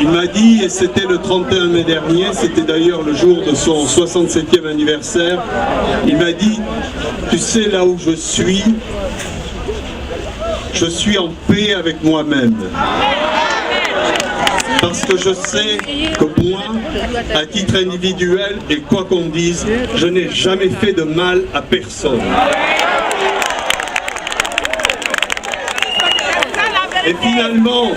Il m'a dit, et c'était le 31 mai dernier, c'était d'ailleurs le jour de son 67e anniversaire, il m'a dit, tu sais là où je suis en paix avec moi-même. Parce que je sais que moi, à titre individuel, et quoi qu'on dise, je n'ai jamais fait de mal à personne. Et finalement,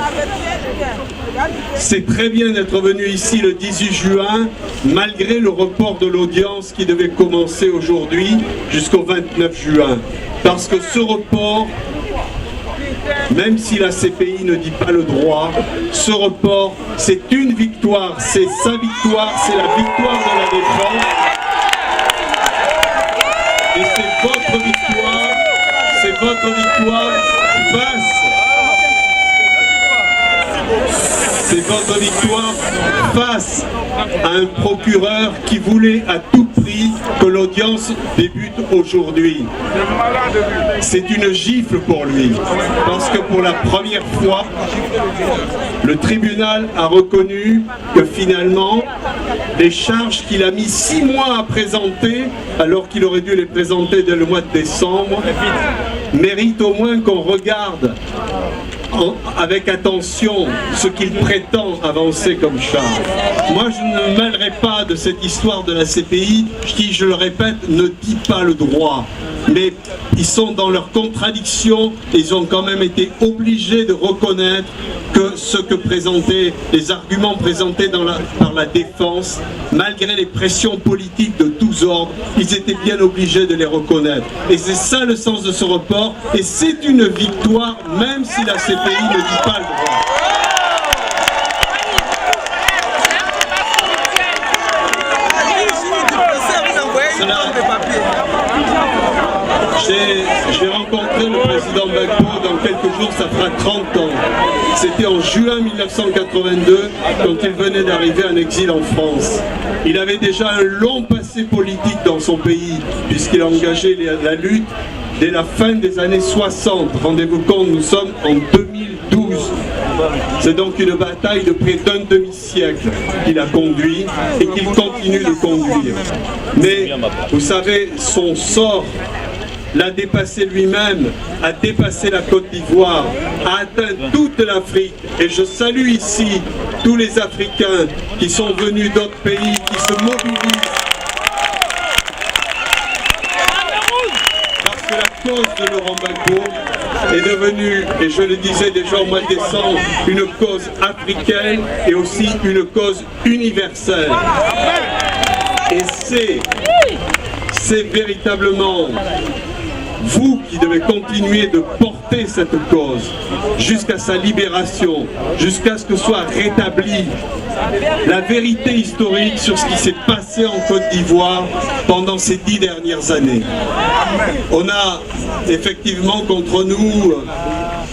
c'est très bien d'être venu ici le 18 juin, malgré le report de l'audience qui devait commencer aujourd'hui jusqu'au 29 juin. Parce que ce report, même si la CPI ne dit pas le droit, ce report, c'est une victoire, c'est sa victoire, c'est la victoire de la défense. Et c'est votre victoire face à un procureur qui voulait à tout prix que l'audience débute aujourd'hui. C'est une gifle pour lui, parce que pour la première fois, le tribunal a reconnu que finalement, les charges qu'il a mis 6 mois à présenter, alors qu'il aurait dû les présenter dès le mois de décembre, méritent au moins qu'on regarde avec attention ce qu'il prétend avancer comme charge. Moi, je ne me mêlerai pas de cette histoire de la CPI qui, je le répète, ne dit pas le droit. Mais ils sont dans leur contradiction et ils ont quand même été obligés de reconnaître que ce que présentaient, les arguments présentés par la défense, malgré les pressions politiques de tous ordres, ils étaient bien obligés de les reconnaître. Et c'est ça le sens de ce report, et c'est une victoire, même si la CPI ne dit pas le droit. J'ai rencontré le président Gbagbo dans quelques jours, ça fera 30 ans. C'était en juin 1982, quand il venait d'arriver en exil en France. Il avait déjà un long passé politique dans son pays, puisqu'il a engagé la lutte dès la fin des années 60. Rendez-vous compte, nous sommes en 2012. C'est donc une bataille de près d'un demi-siècle qu'il a conduit et qu'il continue de conduire. Mais, vous savez, son sort l'a dépassé lui-même, a dépassé la Côte d'Ivoire, a atteint toute l'Afrique. Et je salue ici tous les Africains qui sont venus d'autres pays, qui se mobilisent. Parce que la cause de Laurent Gbagbo est devenue, et je le disais déjà au mois de décembre, une cause africaine et aussi une cause universelle. Et c'est véritablement vous qui devez continuer de porter cette cause jusqu'à sa libération, jusqu'à ce que soit rétablie la vérité historique sur ce qui s'est passé en Côte d'Ivoire pendant ces 10 dernières années. On a effectivement contre nous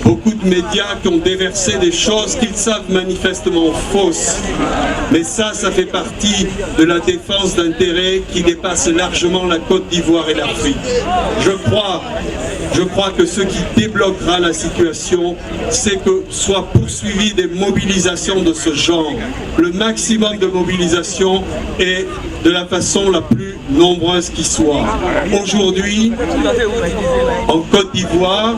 beaucoup de médias qui ont déversé des choses qu'ils savent manifestement fausses. Mais ça fait partie de la défense d'intérêts qui dépasse largement la Côte d'Ivoire et l'Afrique. Je crois que ce qui débloquera la situation, c'est que soient poursuivies des mobilisations de ce genre. Le maximum de mobilisation et de la façon la plus nombreuse qui soit. Aujourd'hui, en Côte d'Ivoire,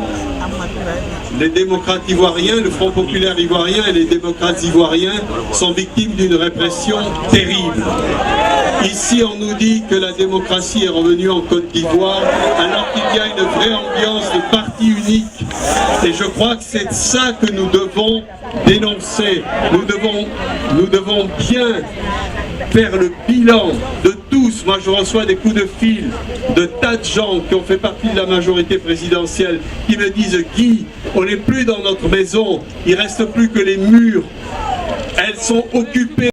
les démocrates ivoiriens, le Front populaire ivoirien et les démocrates ivoiriens sont victimes d'une répression terrible. Ici, on nous dit que la démocratie est revenue en Côte d'Ivoire, alors qu'il y a une vraie ambiance de parti unique. Et je crois que c'est ça que nous devons dénoncer. Nous devons bien faire le bilan de tous. Moi, je reçois des coups de fil de tas de gens qui ont fait partie de la majorité présidentielle qui me disent « Guy, on n'est plus dans notre maison, il ne reste plus que les murs. Elles sont occupées. »